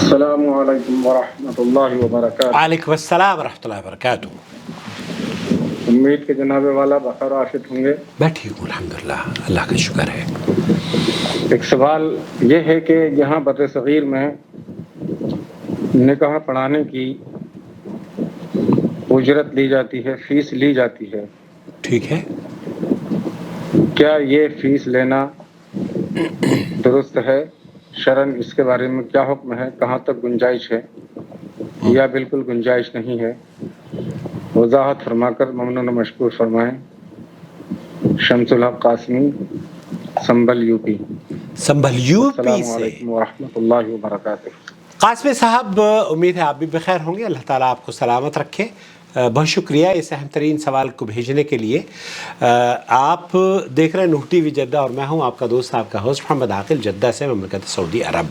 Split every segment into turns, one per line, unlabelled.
السلام علیکم ورحمۃ اللہ وبرکاتہ۔
وعلیکم السلام ورحمۃ اللہ وبرکاتہ۔
امید کہ جناب والا بخیر عافیت ہوں گے۔
میں ٹھیک ہوں الحمدللہ، اللہ کا شکر ہے۔
ایک سوال یہ ہے کہ یہاں بر صغیر میں نکاح پڑھانے کی اجرت لی جاتی ہے، فیس لی جاتی ہے،
ٹھیک ہے،
کیا یہ فیس لینا درست ہے؟ شرعاً اس کے بارے میں کیا حکم ہے؟ کہاں تک گنجائش ہے یا بالکل گنجائش نہیں ہے؟ وضاحت فرما کر ممنون و مشکور فرمائیں۔ شمس الحق قاسمی، سنبل یو پی۔
سنبھل یو پی
السلام
سے
علیکم ورحمۃ اللہ وبرکاتہ۔
قاسمی صاحب، امید ہے آپ بھی بخیر ہوں گے، اللہ تعالیٰ آپ کو سلامت رکھے۔ بہت شکریہ اس اہم ترین سوال کو بھیجنے کے لیے۔ آپ دیکھ رہے ہیں نوح ٹی وی جدہ اور میں ہوں آپ کا دوست، آپ کا ہوسٹ محمد عاقل، جدہ سے، مملکت سعودی عرب۔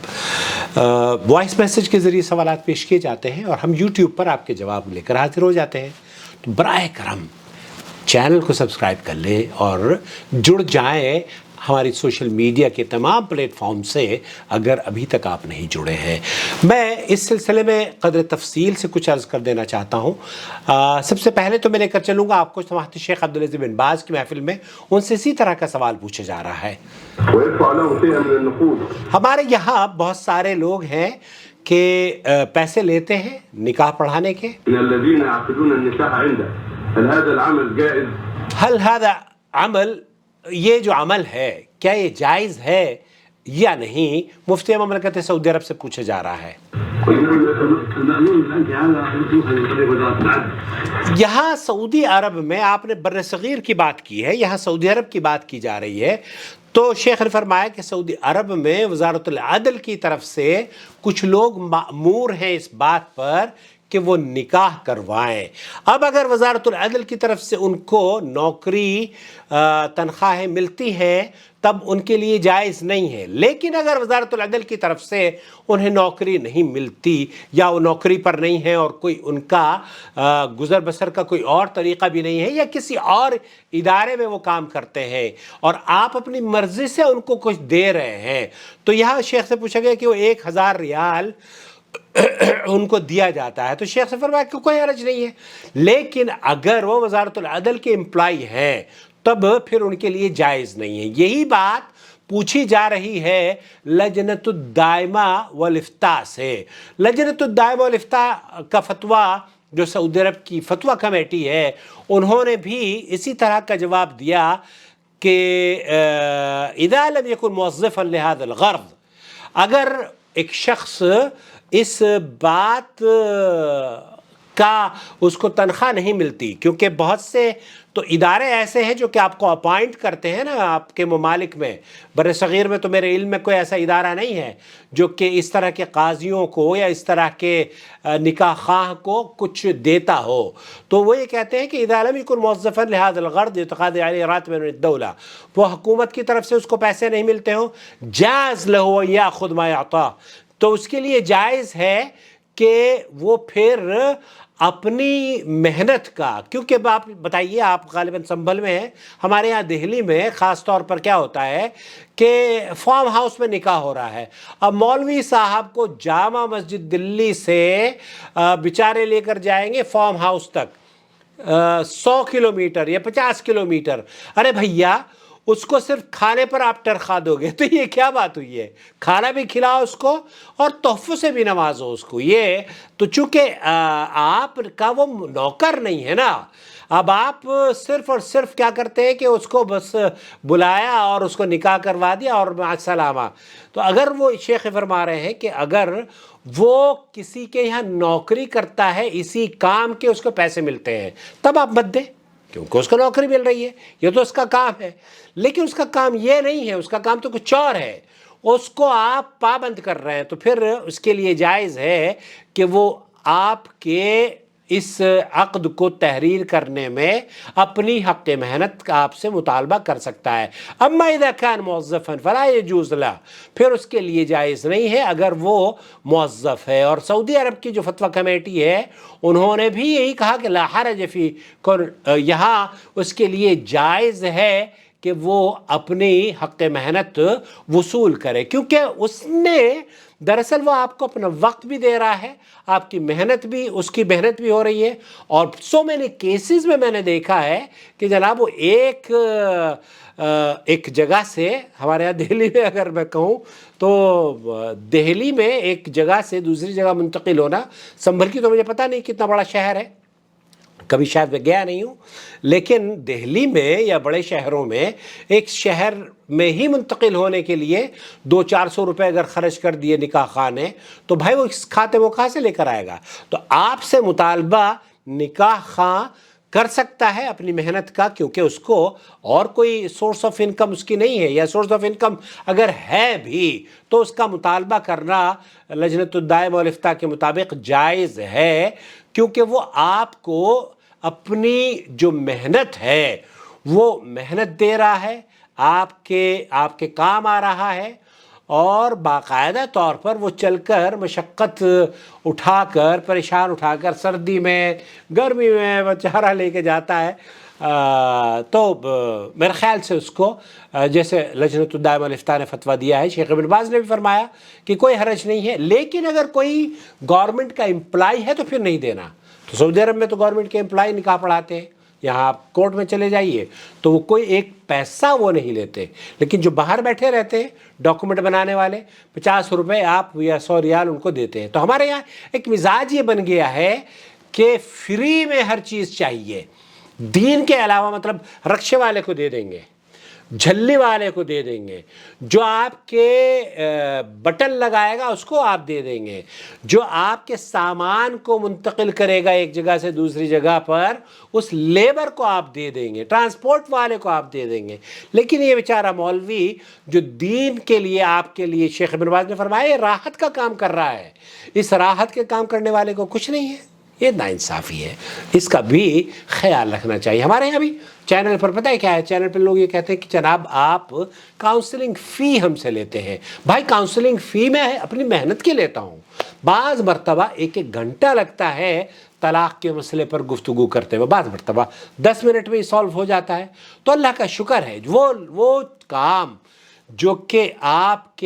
وائس میسیج کے ذریعے سوالات پیش کیے جاتے ہیں اور ہم یوٹیوب پر آپ کے جواب لے کر حاضر ہو جاتے ہیں، تو براہ کرم چینل کو سبسکرائب کر لیں اور جڑ جائیں ہماری سوشل میڈیا کے تمام پلیٹ فارم سے اگر ابھی تک آپ نہیں جڑے ہیں۔ میں اس سلسلے میں قدر تفصیل سے کچھ عرض کر دینا چاہتا ہوں۔ سب سے پہلے تو میں لے کر چلوں گا آپ کو سماحت شیخ عبدالعزیز بن باز کی محفل میں، ان سے اسی طرح کا سوال پوچھا جا رہا ہے۔ ہمارے یہاں بہت سارے لوگ ہیں کہ پیسے لیتے ہیں نکاح پڑھانے کے۔ هل هذا عمل، یہ جو عمل ہے کیا یہ جائز ہے یا نہیں؟ مفتی مملکت سعودی عرب سے پوچھا جا رہا ہے۔ یہاں سعودی عرب میں آپ نے بر صغیر کی بات کی ہے، یہاں سعودی عرب کی بات کی جا رہی ہے، تو شیخ نے فرمایا کہ سعودی عرب میں وزارت العدل کی طرف سے کچھ لوگ مأمور ہیں اس بات پر کہ وہ نکاح کروائیں۔ اب اگر وزارت العدل کی طرف سے ان کو نوکری تنخواہیں ملتی ہیں تب ان کے لیے جائز نہیں ہے، لیکن اگر وزارت العدل کی طرف سے انہیں نوکری نہیں ملتی یا وہ نوکری پر نہیں ہے اور کوئی ان کا گزر بسر کا کوئی اور طریقہ بھی نہیں ہے یا کسی اور ادارے میں وہ کام کرتے ہیں اور آپ اپنی مرضی سے ان کو کچھ دے رہے ہیں، تو یہاں شیخ سے پوچھا گیا کہ وہ 1000 ریال ان کو دیا جاتا ہے، تو شیخ سے فرمایا کہ کوئی حرج نہیں ہے، لیکن اگر وہ وزارت العدل کے امپلائی ہیں تب پھر ان کے لیے جائز نہیں ہے۔ یہی بات پوچھی جا رہی ہے لجنۃ الدائمہ والافتاء سے۔ لجنۃ الدائمہ والافتاء کا فتویٰ جو سعودی عرب کی فتویٰ کمیٹی ہے، انہوں نے بھی اسی طرح کا جواب دیا کہ اذا لم يكن موظفا لهذا الغرض، اگر ایک شخص اس بات کا اس کو تنخواہ نہیں ملتی، کیونکہ بہت سے تو ادارے ایسے ہیں جو کہ آپ کو اپائنٹ کرتے ہیں نا آپ کے ممالک میں، بر صغیر میں تو میرے علم میں کوئی ایسا ادارہ نہیں ہے جو کہ اس طرح کے قاضیوں کو یا اس طرح کے نکاح خواہ کو کچھ دیتا ہو، تو وہ یہ کہتے ہیں کہ اذا لم يكن موظفا لهذا الغرض يتقاضى عليه راتبا من الدولة، وہ حکومت کی طرف سے اس کو پیسے نہیں ملتے ہوں، جاز له ان ياخذ ما يعطاه، تو اس کے لیے جائز ہے کہ وہ پھر اپنی محنت کا، کیونکہ آپ بتائیے آپ غالباً سنبھل میں ہیں، ہمارے یہاں دہلی میں خاص طور پر کیا ہوتا ہے کہ فارم ہاؤس میں نکاح ہو رہا ہے، اب مولوی صاحب کو جامع مسجد دلی سے بیچارے لے کر جائیں گے فارم ہاؤس تک 100 کلومیٹر یا 50 کلومیٹر، ارے بھیا اس کو صرف کھانے پر آپ تنخواہ دو گے تو یہ کیا بات ہوئی ہے؟ کھانا بھی کھلاؤ اس کو اور تحفوں سے بھی نوازو اس کو، یہ تو چونکہ آپ کا وہ نوکر نہیں ہے نا، اب آپ صرف اور صرف کیا کرتے ہیں کہ اس کو بس بلایا اور اس کو نکاح کروا دیا اور مع السلامہ۔ تو اگر وہ شیخ فرما رہے ہیں کہ اگر وہ کسی کے یہاں نوکری کرتا ہے اسی کام کے اس کو پیسے ملتے ہیں تب آپ مت دیں، کیونکہ اس کو نوکری مل رہی ہے، یہ تو اس کا کام ہے، لیکن اس کا کام یہ نہیں ہے، اس کا کام تو کچھ اور ہے، اس کو آپ پابند کر رہے ہیں، تو پھر اس کے لیے جائز ہے کہ وہ آپ کے اس عقد کو تحریر کرنے میں اپنی حق محنت کا آپ سے مطالبہ کر سکتا ہے۔ اما اذا كان موظفا فلا يجوز له، پھر اس کے لیے جائز نہیں ہے اگر وہ موظف ہے۔ اور سعودی عرب کی جو فتویٰ کمیٹی ہے انہوں نے بھی یہی کہا کہ لا حرج فی، یہاں اس کے لیے جائز ہے کہ وہ اپنی حق محنت وصول کرے، کیونکہ اس نے دراصل وہ آپ کو اپنا وقت بھی دے رہا ہے، آپ کی محنت بھی، اس کی محنت بھی ہو رہی ہے. اور سو مینی کیسز میں نے دیکھا ہے کہ جناب وہ ایک جگہ سے، ہمارے یہاں دہلی میں اگر میں کہوں تو دہلی میں ایک جگہ سے دوسری جگہ منتقل ہونا، سنبھل کی تو مجھے پتہ نہیں کتنا بڑا شہر ہے، کبھی شاید میں گیا نہیں ہوں، لیکن دہلی میں یا بڑے شہروں میں ایک شہر میں ہی منتقل ہونے کے لیے 200-400 روپے اگر خرچ کر دیے نکاح خواہ نے تو بھائی وہ اس کھاتے وہ کہاں سے لے کر آئے گا؟ تو آپ سے مطالبہ نکاح خواہ کر سکتا ہے اپنی محنت کا، کیونکہ اس کو اور کوئی سورس آف انکم اس کی نہیں ہے، یا سورس آف انکم اگر ہے بھی تو اس کا مطالبہ کرنا لجنۃ الدائمہ والافتاء کے مطابق جائز ہے، کیونکہ وہ آپ کو اپنی جو محنت ہے وہ محنت دے رہا ہے، آپ کے کام آ رہا ہے، اور باقاعدہ طور پر وہ چل کر مشقت اٹھا کر، پریشان اٹھا کر، سردی میں گرمی میں بیچارہ لے کے جاتا ہے. تو میرے خیال سے اس کو جیسے لجنۃ الدائمہ والافتاء نے فتویٰ دیا ہے، شیخ ابن باز نے بھی فرمایا کہ کوئی حرج نہیں ہے، لیکن اگر کوئی گورنمنٹ کا امپلائی ہے تو پھر نہیں دینا. تو سعودی عرب میں تو گورنمنٹ کے امپلائی نکاح پڑھاتے ہیں، یہاں آپ کورٹ میں چلے جائیے تو وہ کوئی ایک پیسہ وہ نہیں لیتے، لیکن جو باہر بیٹھے رہتے ہیں ڈاکومنٹ بنانے والے 50 روپے آپ یا 100 ریال ان کو دیتے ہیں. تو ہمارے یہاں ایک مزاج یہ بن گیا ہے کہ فری میں ہر چیز چاہیے، دین کے علاوہ، مطلب رکشے والے کو دے دیں گے، جھلی والے کو دے دیں گے، جو آپ کے بٹن لگائے گا اس کو آپ دے دیں گے، جو آپ کے سامان کو منتقل کرے گا ایک جگہ سے دوسری جگہ پر اس لیبر کو آپ دے دیں گے، ٹرانسپورٹ والے کو آپ دے دیں گے. لیکن یہ بیچارہ مولوی جو دین کے لیے، آپ کے لیے، شیخ ابن باز نے فرمایا یہ راحت کا کام کر رہا ہے، اس راحت کے کام کرنے والے کو کچھ نہیں ہے. یہ ناانصافی ہے، اس کا بھی خیال رکھنا چاہیے. ہمارے یہاں بھی چینل پر پتہ ہے کیا ہے، چینل پر لوگ یہ کہتے ہیں کہ جناب آپ کاؤنسلنگ فی ہم سے لیتے ہیں. بھائی کاؤنسلنگ فی میں اپنی محنت کی لیتا ہوں، بعض مرتبہ 1 گھنٹہ لگتا ہے طلاق کے مسئلے پر گفتگو کرتے ہوئے، بعض مرتبہ 10 منٹ میں ہی سالو ہو جاتا ہے. تو اللہ کا شکر ہے وہ کام جو کہ آپ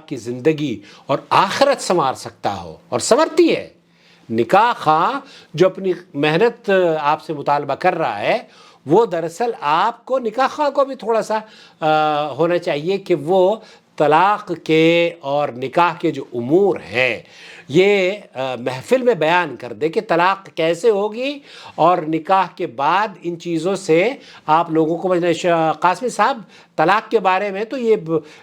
کی زندگی اور آخرت سنوار سکتا ہو، اور سنورتی ہے. نکاح خواہ جو اپنی محنت آپ سے مطالبہ کر رہا ہے، وہ دراصل آپ کو، نکاح خواہ کو بھی تھوڑا سا ہونا چاہیے کہ وہ طلاق کے اور نکاح کے جو امور ہیں یہ محفل میں بیان کر دے کہ طلاق کیسے ہوگی، اور نکاح کے بعد ان چیزوں سے آپ لوگوں کو قاسمی صاحب طلاق کے بارے میں تو یہ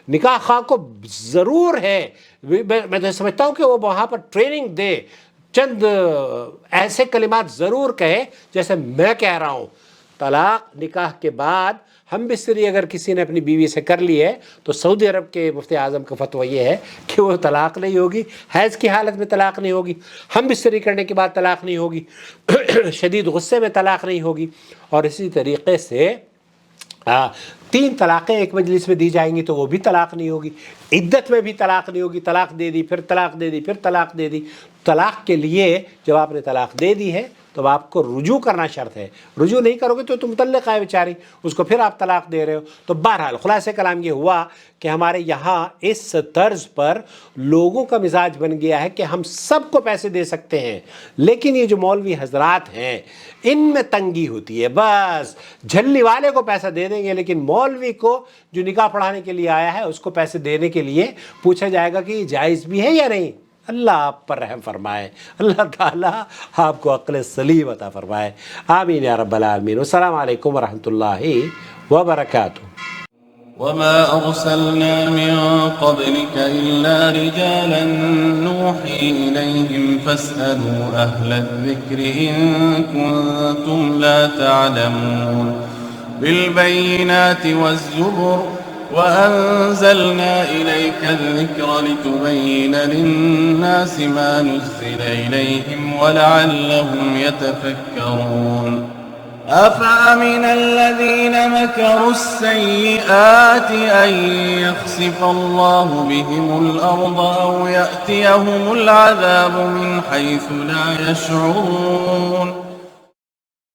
نکاح خواہ کو ضرور ہے، میں تو سمجھتا ہوں کہ وہ وہاں پر ٹریننگ دے، چند ایسے کلمات ضرور کہے جیسے میں کہہ رہا ہوں. طلاق نکاح کے بعد ہم بستری اگر کسی نے اپنی بیوی سے کر لی ہے تو سعودی عرب کے مفتی اعظم کا فتویٰ یہ ہے کہ وہ طلاق نہیں ہوگی، حیض کی حالت میں طلاق نہیں ہوگی، ہم بستری کرنے کے بعد طلاق نہیں ہوگی، شدید غصے میں طلاق نہیں ہوگی، اور اسی طریقے سے 3 طلاقیں ایک مجلس میں دی جائیں گی تو وہ بھی طلاق نہیں ہوگی، عدت میں بھی طلاق نہیں ہوگی، طلاق دے دی پھر طلاق دے دی پھر طلاق دے دی. طلاق کے لیے جب آپ نے طلاق دے دی ہے تو آپ کو رجوع کرنا شرط ہے، رجوع نہیں کرو گے تو تم مطلقہ ہے بیچاری، اس کو پھر آپ طلاق دے رہے ہو. تو بہرحال خلاصہ کلام یہ ہوا کہ ہمارے یہاں اس طرز پر لوگوں کا مزاج بن گیا ہے کہ ہم سب کو پیسے دے سکتے ہیں، لیکن یہ جو مولوی حضرات ہیں ان میں تنگی ہوتی ہے. بس جھلی والے کو پیسہ دے دیں گے، لیکن مولوی کو جو نکاح پڑھانے کے لیے آیا ہے اس کو پیسے دینے کے لیے پوچھا جائے گا کہ یہ جائز بھی ہے یا نہیں. اللہ آپ پر رحم فرمائے، اللہ تعالیٰ آپ کو عقل سلیم عطا فرمائے، آمین یا رب العالمین. السلام علیکم ورحمۃ اللہ وبرکاتہ.
وما أرسلنا من قبلك إلا رجالا نوحي إليهم فاسألوا أهل الذكر إن كنتم لا تعلمون. بالبينات والزبر وأنزلنا إليك الذكر لتبين للناس ما نزل إليهم ولعلهم يتفكرون. أفأمن الذين مكروا السيئات أن يخسف الله بهم الأرض أو يأتيهم العذاب من حيث لا يشعرون.